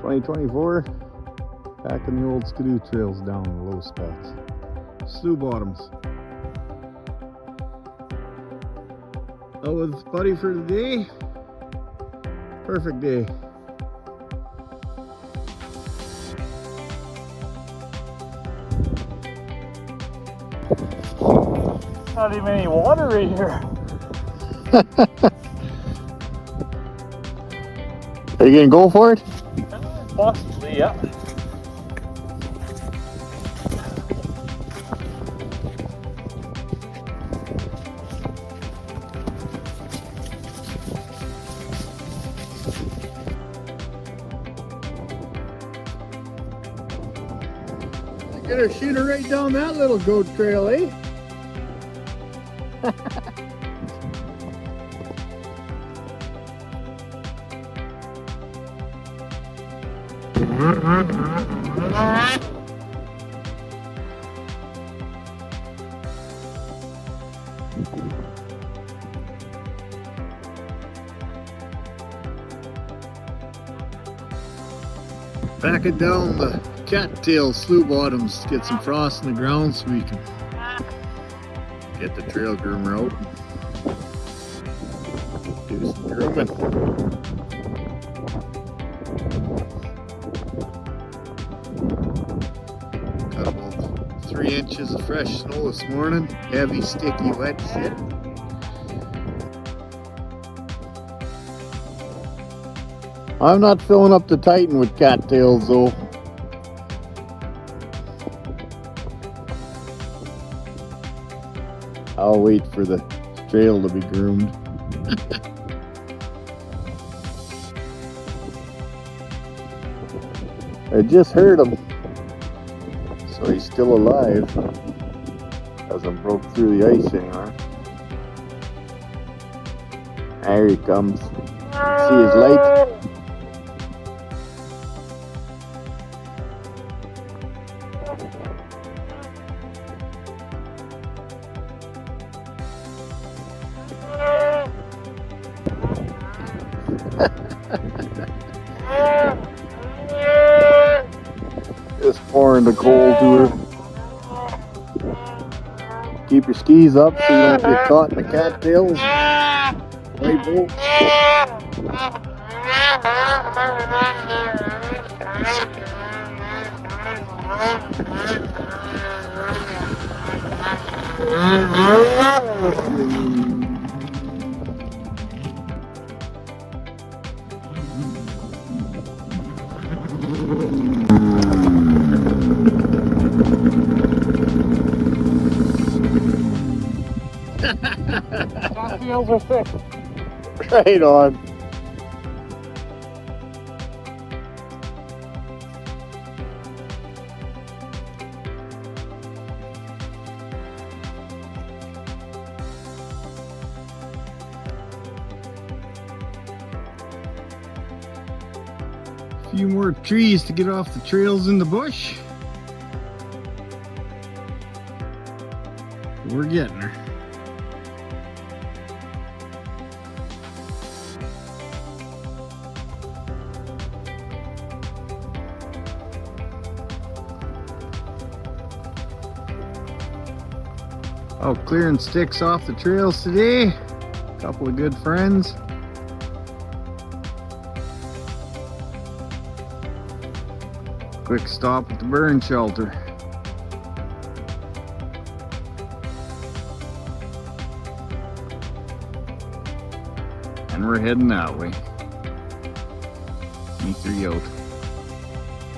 2024, packing the old skidoo trails down the low spots. Slough bottoms. Out with Buddy for the day. Perfect day. Not even any water right here. Are you gonna go for it? Possibly, yeah. Get her shooter right down that little goat trail, eh? Back it down the cattail slough bottoms, get some frost in the ground so we can get the trail groomer out and do some grooming. Got about 3 inches of fresh snow this morning, heavy, sticky, wet shit. I'm not filling up the Titan with cattails though. I'll wait for the trail to be groomed. I just heard him. So he's still alive. Hasn't broke through the ice anymore. There he comes. See his light? Just pouring the cold to her. Keep your skis up so you don't get caught in the cattails. Right, Bull? Cattails are thick. Right on. A few more trees to get off the trails in the bush. We're getting her. Out clearing sticks off the trails today. A couple of good friends. Quick stop at the burn shelter. And we're heading that way. Me 3 out.